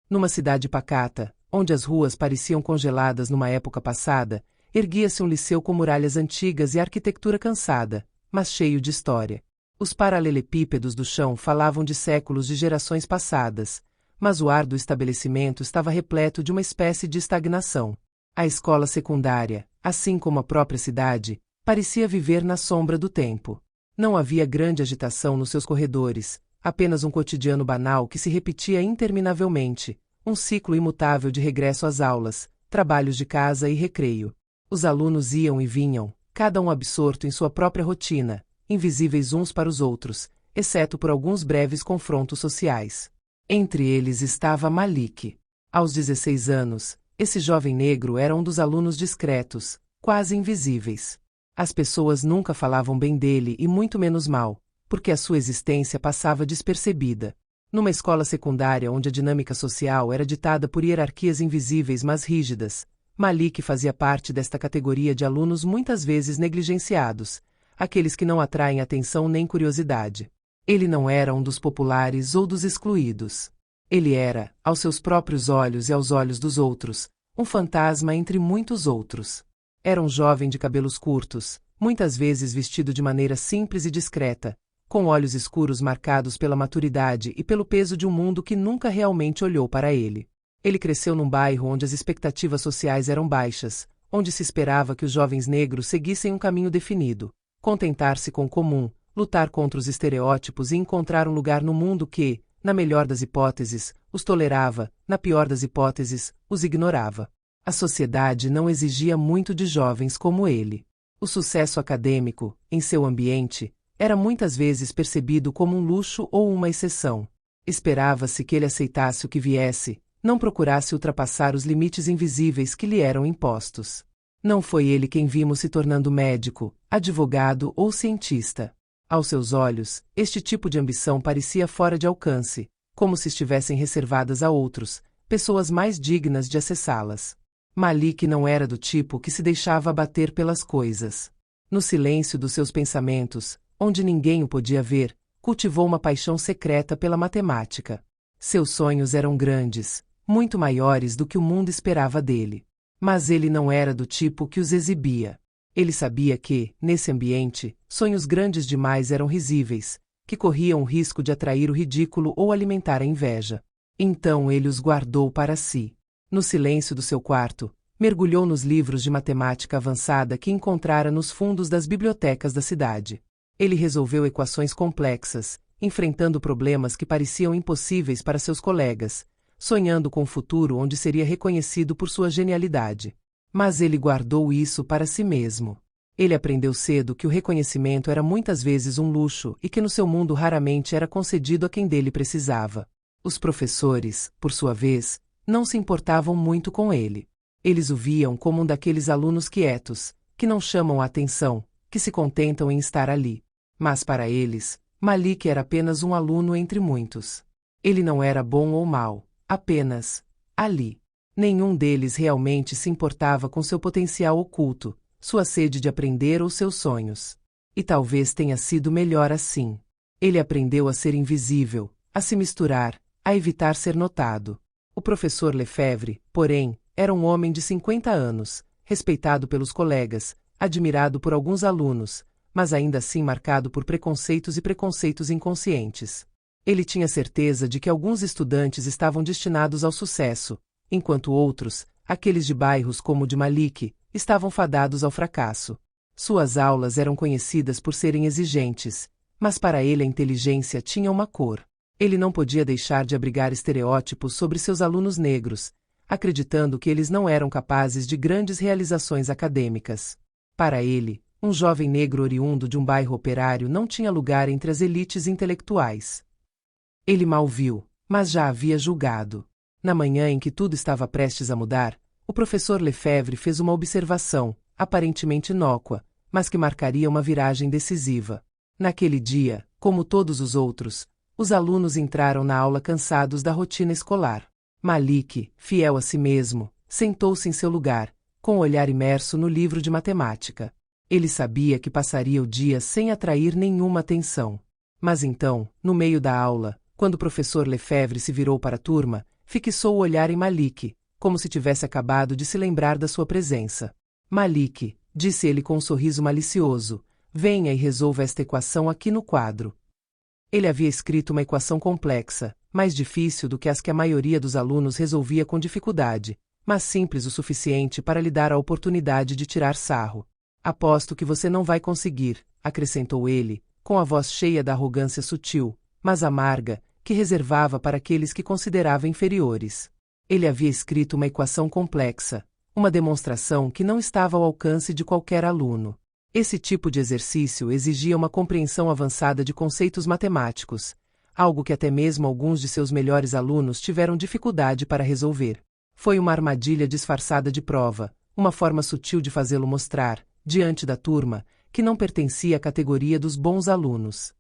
Numa cidade pacata, onde as ruas pareciam congeladas numa época passada, erguia-se um liceu com muralhas antigas e arquitetura cansada, mas cheio de história. Os paralelepípedos do chão falavam de séculos de gerações passadas, mas o ar do estabelecimento estava repleto de uma espécie de estagnação. A escola secundária, assim como a própria cidade, parecia viver na sombra do tempo. Não havia grande agitação nos seus corredores, apenas um cotidiano banal que se repetia interminavelmente, um ciclo imutável de regresso às aulas, trabalhos de casa e recreio. Os alunos iam e vinham, cada um absorto em sua própria rotina, invisíveis uns para os outros, exceto por alguns breves confrontos sociais. Entre eles estava Malik. Aos 16 anos, esse jovem negro era um dos alunos discretos, quase invisíveis. As pessoas nunca falavam bem dele e muito menos mal, porque a sua existência passava despercebida. Numa escola secundária onde a dinâmica social era ditada por hierarquias invisíveis mas rígidas, Malik fazia parte desta categoria de alunos muitas vezes negligenciados, aqueles que não atraem atenção nem curiosidade. Ele não era um dos populares ou dos excluídos. Ele era, aos seus próprios olhos e aos olhos dos outros, um fantasma entre muitos outros. Era um jovem de cabelos curtos, muitas vezes vestido de maneira simples e discreta, com olhos escuros marcados pela maturidade e pelo peso de um mundo que nunca realmente olhou para ele. Ele cresceu num bairro onde as expectativas sociais eram baixas, onde se esperava que os jovens negros seguissem um caminho definido, contentar-se com o comum, lutar contra os estereótipos e encontrar um lugar no mundo que, na melhor das hipóteses, os tolerava, na pior das hipóteses, os ignorava. A sociedade não exigia muito de jovens como ele. O sucesso acadêmico, em seu ambiente, era muitas vezes percebido como um luxo ou uma exceção. Esperava-se que ele aceitasse o que viesse, não procurasse ultrapassar os limites invisíveis que lhe eram impostos. Não foi ele quem vimos se tornando médico, advogado ou cientista. Aos seus olhos, este tipo de ambição parecia fora de alcance, como se estivessem reservadas a outros, pessoas mais dignas de acessá-las. Malik não era do tipo que se deixava abater pelas coisas. No silêncio dos seus pensamentos, onde ninguém o podia ver, cultivou uma paixão secreta pela matemática. Seus sonhos eram grandes, muito maiores do que o mundo esperava dele. Mas ele não era do tipo que os exibia. Ele sabia que, nesse ambiente, sonhos grandes demais eram risíveis, que corriam o risco de atrair o ridículo ou alimentar a inveja. Então ele os guardou para si. No silêncio do seu quarto, mergulhou nos livros de matemática avançada que encontrara nos fundos das bibliotecas da cidade. Ele resolveu equações complexas, enfrentando problemas que pareciam impossíveis para seus colegas, sonhando com um futuro onde seria reconhecido por sua genialidade. Mas ele guardou isso para si mesmo. Ele aprendeu cedo que o reconhecimento era muitas vezes um luxo e que no seu mundo raramente era concedido a quem dele precisava. Os professores, por sua vez, não se importavam muito com ele. Eles o viam como um daqueles alunos quietos, que não chamam a atenção, que se contentam em estar ali. Mas para eles, Malik era apenas um aluno entre muitos. Ele não era bom ou mau, apenas ali. Nenhum deles realmente se importava com seu potencial oculto, sua sede de aprender ou seus sonhos. E talvez tenha sido melhor assim. Ele aprendeu a ser invisível, a se misturar, a evitar ser notado. O professor Lefebvre, porém, era um homem de 50 anos, respeitado pelos colegas, admirado por alguns alunos, mas ainda assim marcado por preconceitos e preconceitos inconscientes. Ele tinha certeza de que alguns estudantes estavam destinados ao sucesso, enquanto outros, aqueles de bairros como o de Malik, estavam fadados ao fracasso. Suas aulas eram conhecidas por serem exigentes, mas para ele a inteligência tinha uma cor. Ele não podia deixar de abrigar estereótipos sobre seus alunos negros, acreditando que eles não eram capazes de grandes realizações acadêmicas. Para ele, um jovem negro oriundo de um bairro operário não tinha lugar entre as elites intelectuais. Ele mal viu, mas já havia julgado. Na manhã em que tudo estava prestes a mudar, o professor Lefebvre fez uma observação, aparentemente inócua, mas que marcaria uma viragem decisiva. Naquele dia, como todos os outros, os alunos entraram na aula cansados da rotina escolar. Malik, fiel a si mesmo, sentou-se em seu lugar, com o olhar imerso no livro de matemática. Ele sabia que passaria o dia sem atrair nenhuma atenção. Mas então, no meio da aula, quando o professor Lefebvre se virou para a turma, Fixou o olhar em Malik, como se tivesse acabado de se lembrar da sua presença. Malik, disse ele com um sorriso malicioso, venha e resolva esta equação aqui no quadro. Ele havia escrito uma equação complexa, mais difícil do que as que a maioria dos alunos resolvia com dificuldade, mas simples o suficiente para lhe dar a oportunidade de tirar sarro. Aposto que você não vai conseguir, acrescentou ele, com a voz cheia da arrogância sutil, mas amarga, que reservava para aqueles que considerava inferiores. Ele havia escrito uma equação complexa, uma demonstração que não estava ao alcance de qualquer aluno. Esse tipo de exercício exigia uma compreensão avançada de conceitos matemáticos, algo que até mesmo alguns de seus melhores alunos tiveram dificuldade para resolver. Foi uma armadilha disfarçada de prova, uma forma sutil de fazê-lo mostrar, diante da turma, que não pertencia à categoria dos bons alunos.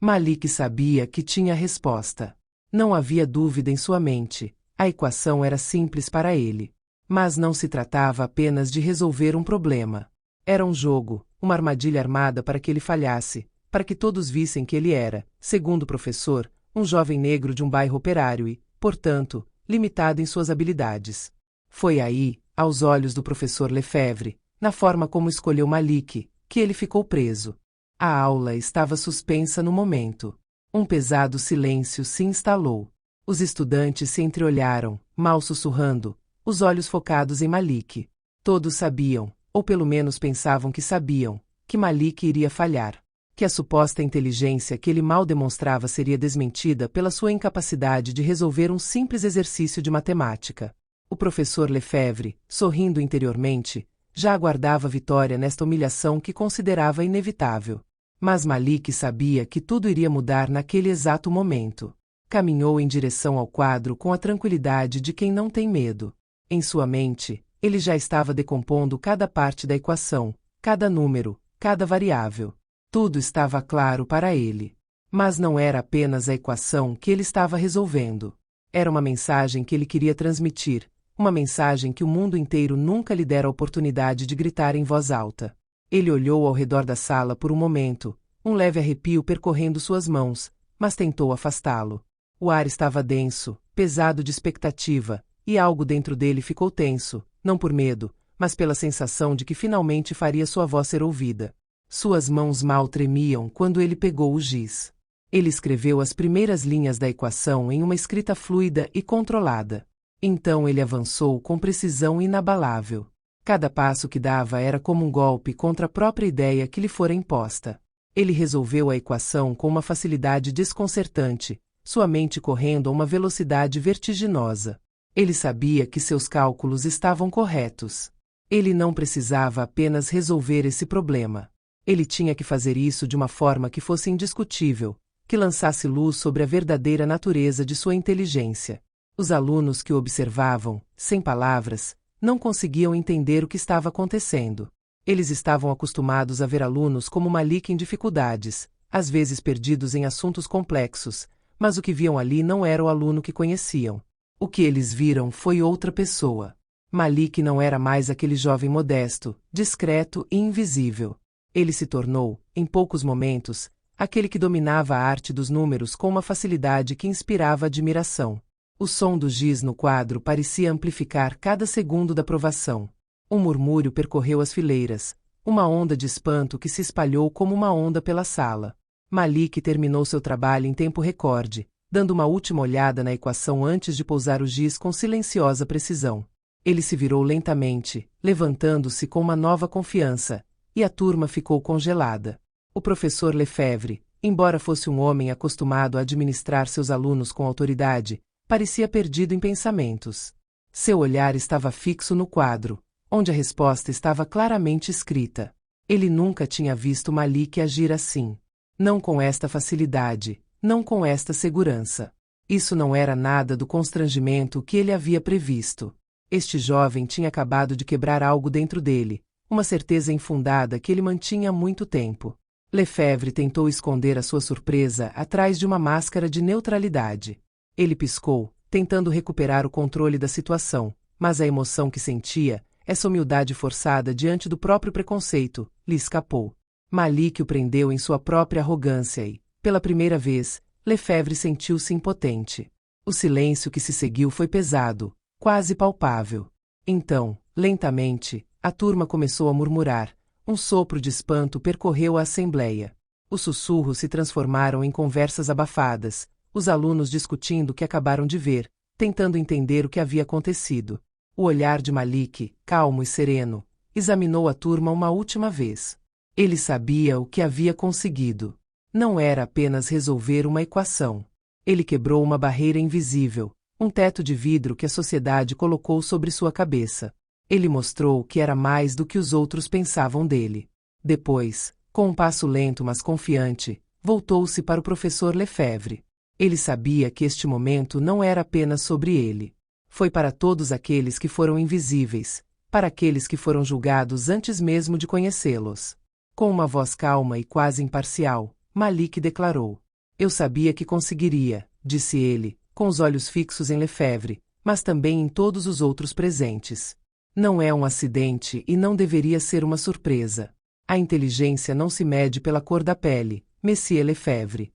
Malik sabia que tinha a resposta. Não havia dúvida em sua mente, a equação era simples para ele. Mas não se tratava apenas de resolver um problema. Era um jogo, uma armadilha armada para que ele falhasse, para que todos vissem que ele era, segundo o professor, um jovem negro de um bairro operário e, portanto, limitado em suas habilidades. Foi aí, aos olhos do professor Lefebvre, na forma como escolheu Malik, que ele ficou preso. A aula estava suspensa no momento. Um pesado silêncio se instalou. Os estudantes se entreolharam, mal sussurrando, os olhos focados em Malik. Todos sabiam, ou pelo menos pensavam que sabiam, que Malik iria falhar, que a suposta inteligência que ele mal demonstrava seria desmentida pela sua incapacidade de resolver um simples exercício de matemática. O professor Lefebvre, sorrindo interiormente, já aguardava a vitória nesta humilhação que considerava inevitável. Mas Malik sabia que tudo iria mudar naquele exato momento. Caminhou em direção ao quadro com a tranquilidade de quem não tem medo. Em sua mente, ele já estava decompondo cada parte da equação, cada número, cada variável. Tudo estava claro para ele. Mas não era apenas a equação que ele estava resolvendo. Era uma mensagem que ele queria transmitir, uma mensagem que o mundo inteiro nunca lhe dera a oportunidade de gritar em voz alta. Ele olhou ao redor da sala por um momento, um leve arrepio percorrendo suas mãos, mas tentou afastá-lo. O ar estava denso, pesado de expectativa, e algo dentro dele ficou tenso, não por medo, mas pela sensação de que finalmente faria sua voz ser ouvida. Suas mãos mal tremiam quando ele pegou o giz. Ele escreveu as primeiras linhas da equação em uma escrita fluida e controlada. Então ele avançou com precisão inabalável. Cada passo que dava era como um golpe contra a própria ideia que lhe fora imposta. Ele resolveu a equação com uma facilidade desconcertante, sua mente correndo a uma velocidade vertiginosa. Ele sabia que seus cálculos estavam corretos. Ele não precisava apenas resolver esse problema. Ele tinha que fazer isso de uma forma que fosse indiscutível, que lançasse luz sobre a verdadeira natureza de sua inteligência. Os alunos que o observavam, sem palavras, não conseguiam entender o que estava acontecendo. Eles estavam acostumados a ver alunos como Malik em dificuldades, às vezes perdidos em assuntos complexos, mas o que viam ali não era o aluno que conheciam. O que eles viram foi outra pessoa. Malik não era mais aquele jovem modesto, discreto e invisível. Ele se tornou, em poucos momentos, aquele que dominava a arte dos números com uma facilidade que inspirava admiração. O som do giz no quadro parecia amplificar cada segundo da provação. Um murmúrio percorreu as fileiras, uma onda de espanto que se espalhou como uma onda pela sala. Malik terminou seu trabalho em tempo recorde, dando uma última olhada na equação antes de pousar o giz com silenciosa precisão. Ele se virou lentamente, levantando-se com uma nova confiança, e a turma ficou congelada. O professor Lefebvre, embora fosse um homem acostumado a administrar seus alunos com autoridade, parecia perdido em pensamentos. Seu olhar estava fixo no quadro, onde a resposta estava claramente escrita. Ele nunca tinha visto Malik agir assim. Não com esta facilidade, não com esta segurança. Isso não era nada do constrangimento que ele havia previsto. Este jovem tinha acabado de quebrar algo dentro dele, uma certeza infundada que ele mantinha há muito tempo. Lefebvre tentou esconder a sua surpresa atrás de uma máscara de neutralidade. Ele piscou, tentando recuperar o controle da situação, mas a emoção que sentia, essa humildade forçada diante do próprio preconceito, lhe escapou. Malik o prendeu em sua própria arrogância e, pela primeira vez, Lefebvre sentiu-se impotente. O silêncio que se seguiu foi pesado, quase palpável. Então, lentamente, a turma começou a murmurar. Um sopro de espanto percorreu a assembleia. Os sussurros se transformaram em conversas abafadas, os alunos discutindo o que acabaram de ver, tentando entender o que havia acontecido. O olhar de Malik, calmo e sereno, examinou a turma uma última vez. Ele sabia o que havia conseguido. Não era apenas resolver uma equação. Ele quebrou uma barreira invisível, um teto de vidro que a sociedade colocou sobre sua cabeça. Ele mostrou que era mais do que os outros pensavam dele. Depois, com um passo lento mas confiante, voltou-se para o professor Lefebvre. Ele sabia que este momento não era apenas sobre ele. Foi para todos aqueles que foram invisíveis, para aqueles que foram julgados antes mesmo de conhecê-los. Com uma voz calma e quase imparcial, Malik declarou: "Eu sabia que conseguiria", disse ele, com os olhos fixos em Lefebvre, mas também em todos os outros presentes. Não é um acidente e não deveria ser uma surpresa. A inteligência não se mede pela cor da pele, Monsieur Lefebvre.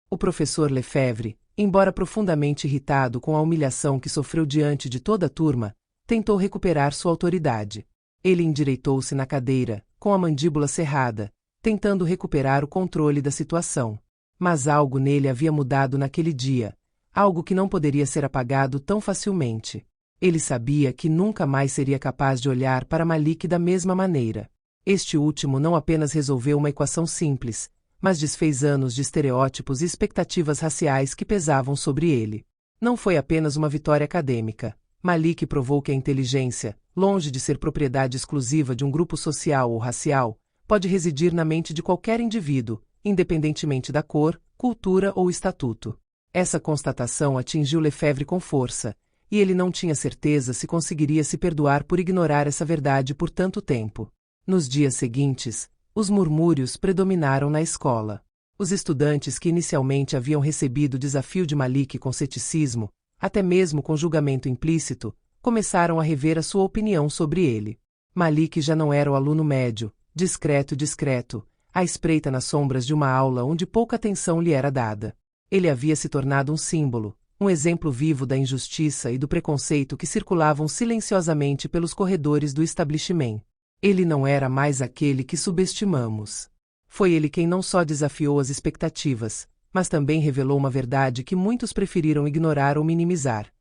O professor Lefebvre, embora profundamente irritado com a humilhação que sofreu diante de toda a turma, tentou recuperar sua autoridade. Ele endireitou-se na cadeira, com a mandíbula cerrada, tentando recuperar o controle da situação. Mas algo nele havia mudado naquele dia, algo que não poderia ser apagado tão facilmente. Ele sabia que nunca mais seria capaz de olhar para Malik da mesma maneira. Este último não apenas resolveu uma equação simples, mas desfez anos de estereótipos e expectativas raciais que pesavam sobre ele. Não foi apenas uma vitória acadêmica. Malik provou que a inteligência, longe de ser propriedade exclusiva de um grupo social ou racial, pode residir na mente de qualquer indivíduo, independentemente da cor, cultura ou estatuto. Essa constatação atingiu Lefebvre com força, e ele não tinha certeza se conseguiria se perdoar por ignorar essa verdade por tanto tempo. Nos dias seguintes, os murmúrios predominaram na escola. Os estudantes que inicialmente haviam recebido o desafio de Malik com ceticismo, até mesmo com julgamento implícito, começaram a rever a sua opinião sobre ele. Malik já não era o aluno médio, discreto, à espreita nas sombras de uma aula onde pouca atenção lhe era dada. Ele havia se tornado um símbolo, um exemplo vivo da injustiça e do preconceito que circulavam silenciosamente pelos corredores do establishment. Ele não era mais aquele que subestimamos. Foi ele quem não só desafiou as expectativas, mas também revelou uma verdade que muitos preferiram ignorar ou minimizar.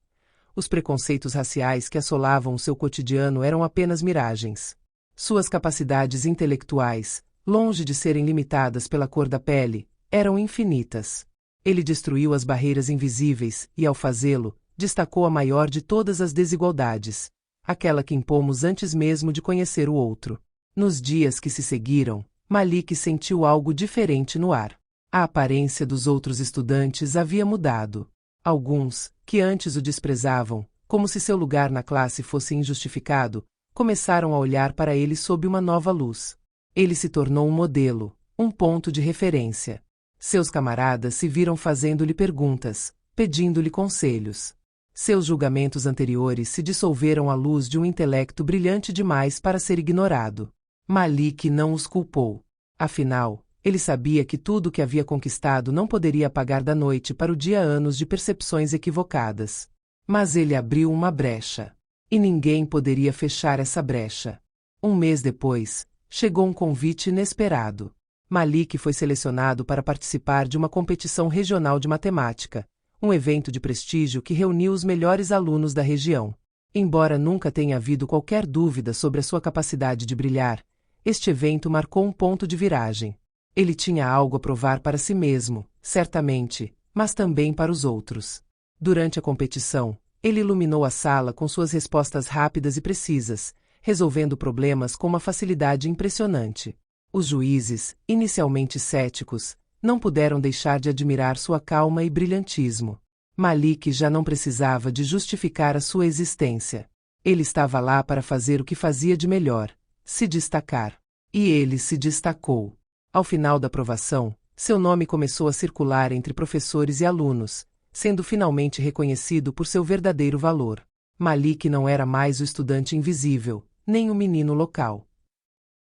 Os preconceitos raciais que assolavam o seu cotidiano eram apenas miragens. Suas capacidades intelectuais, longe de serem limitadas pela cor da pele, eram infinitas. Ele destruiu as barreiras invisíveis e, ao fazê-lo, destacou a maior de todas as desigualdades, aquela que impomos antes mesmo de conhecer o outro. Nos dias que se seguiram, Malik sentiu algo diferente no ar. A aparência dos outros estudantes havia mudado. Alguns, que antes o desprezavam, como se seu lugar na classe fosse injustificado, começaram a olhar para ele sob uma nova luz. Ele se tornou um modelo, um ponto de referência. Seus camaradas se viram fazendo-lhe perguntas, pedindo-lhe conselhos. Seus julgamentos anteriores se dissolveram à luz de um intelecto brilhante demais para ser ignorado. Malik não os culpou. Afinal, ele sabia que tudo o que havia conquistado não poderia apagar da noite para o dia anos de percepções equivocadas. Mas ele abriu uma brecha. E ninguém poderia fechar essa brecha. Um mês depois, chegou um convite inesperado. Malik foi selecionado para participar de uma competição regional de matemática, um evento de prestígio que reuniu os melhores alunos da região. Embora nunca tenha havido qualquer dúvida sobre a sua capacidade de brilhar, este evento marcou um ponto de viragem. Ele tinha algo a provar para si mesmo, certamente, mas também para os outros. Durante a competição, ele iluminou a sala com suas respostas rápidas e precisas, resolvendo problemas com uma facilidade impressionante. Os juízes, inicialmente céticos, não puderam deixar de admirar sua calma e brilhantismo. Malik já não precisava de justificar a sua existência. Ele estava lá para fazer o que fazia de melhor, se destacar. E ele se destacou. Ao final da provação, seu nome começou a circular entre professores e alunos, sendo finalmente reconhecido por seu verdadeiro valor. Malik não era mais o estudante invisível, nem o menino local.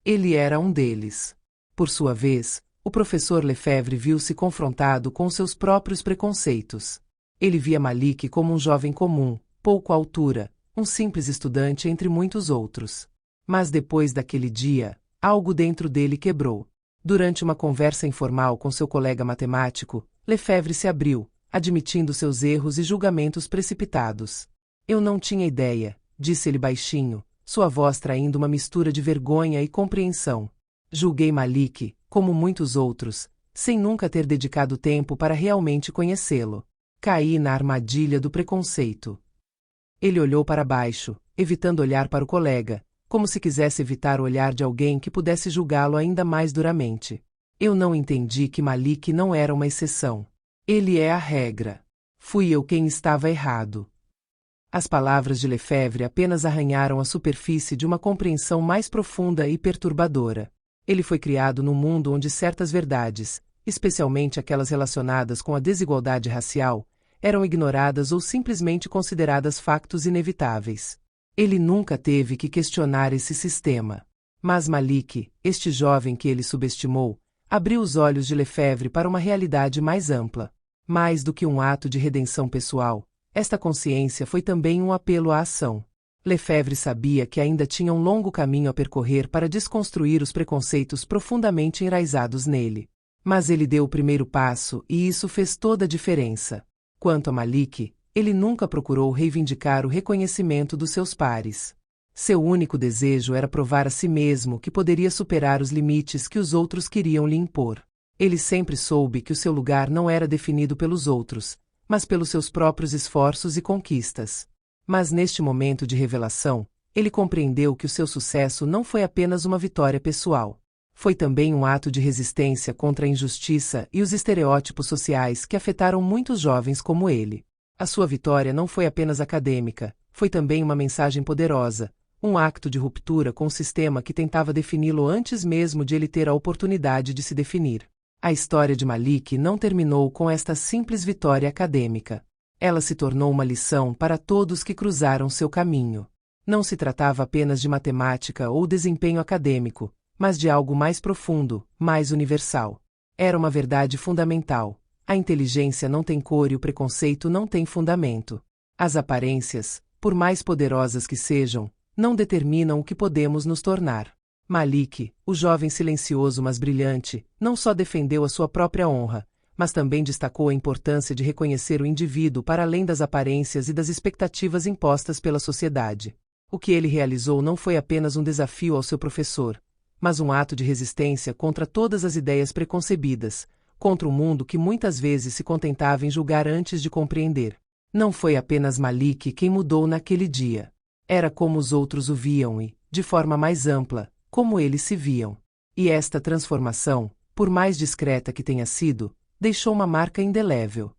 Ele era um deles. Por sua vez, o professor Lefebvre viu-se confrontado com seus próprios preconceitos. Ele via Malik como um jovem comum, pouco à altura, um simples estudante entre muitos outros. Mas depois daquele dia, algo dentro dele quebrou. Durante uma conversa informal com seu colega matemático, Lefebvre se abriu, admitindo seus erros e julgamentos precipitados. Eu não tinha ideia, disse ele baixinho, sua voz traindo uma mistura de vergonha e compreensão. Julguei Malik, como muitos outros, sem nunca ter dedicado tempo para realmente conhecê-lo. Caí na armadilha do preconceito. Ele olhou para baixo, evitando olhar para o colega, como se quisesse evitar o olhar de alguém que pudesse julgá-lo ainda mais duramente. Eu não entendi que Malik não era uma exceção. Ele é a regra. Fui eu quem estava errado. As palavras de Lefebvre apenas arranharam a superfície de uma compreensão mais profunda e perturbadora. Ele foi criado num mundo onde certas verdades, especialmente aquelas relacionadas com a desigualdade racial, eram ignoradas ou simplesmente consideradas factos inevitáveis. Ele nunca teve que questionar esse sistema. Mas Malik, este jovem que ele subestimou, abriu os olhos de Lefebvre para uma realidade mais ampla. Mais do que um ato de redenção pessoal, esta consciência foi também um apelo à ação. Lefebvre sabia que ainda tinha um longo caminho a percorrer para desconstruir os preconceitos profundamente enraizados nele. Mas ele deu o primeiro passo e isso fez toda a diferença. Quanto a Malik, ele nunca procurou reivindicar o reconhecimento dos seus pares. Seu único desejo era provar a si mesmo que poderia superar os limites que os outros queriam lhe impor. Ele sempre soube que o seu lugar não era definido pelos outros, mas pelos seus próprios esforços e conquistas. Mas neste momento de revelação, ele compreendeu que o seu sucesso não foi apenas uma vitória pessoal. Foi também um ato de resistência contra a injustiça e os estereótipos sociais que afetaram muitos jovens como ele. A sua vitória não foi apenas acadêmica, foi também uma mensagem poderosa, um acto de ruptura com o sistema que tentava defini-lo antes mesmo de ele ter a oportunidade de se definir. A história de Malik não terminou com esta simples vitória acadêmica. Ela se tornou uma lição para todos que cruzaram seu caminho. Não se tratava apenas de matemática ou desempenho acadêmico, mas de algo mais profundo, mais universal. Era uma verdade fundamental. A inteligência não tem cor e o preconceito não tem fundamento. As aparências, por mais poderosas que sejam, não determinam o que podemos nos tornar. Malik, o jovem silencioso mas brilhante, não só defendeu a sua própria honra, mas também destacou a importância de reconhecer o indivíduo para além das aparências e das expectativas impostas pela sociedade. O que ele realizou não foi apenas um desafio ao seu professor, mas um ato de resistência contra todas as ideias preconcebidas, contra um mundo que muitas vezes se contentava em julgar antes de compreender. Não foi apenas Malik quem mudou naquele dia. Era como os outros o viam e, de forma mais ampla, como eles se viam. E esta transformação, por mais discreta que tenha sido, deixou uma marca indelével.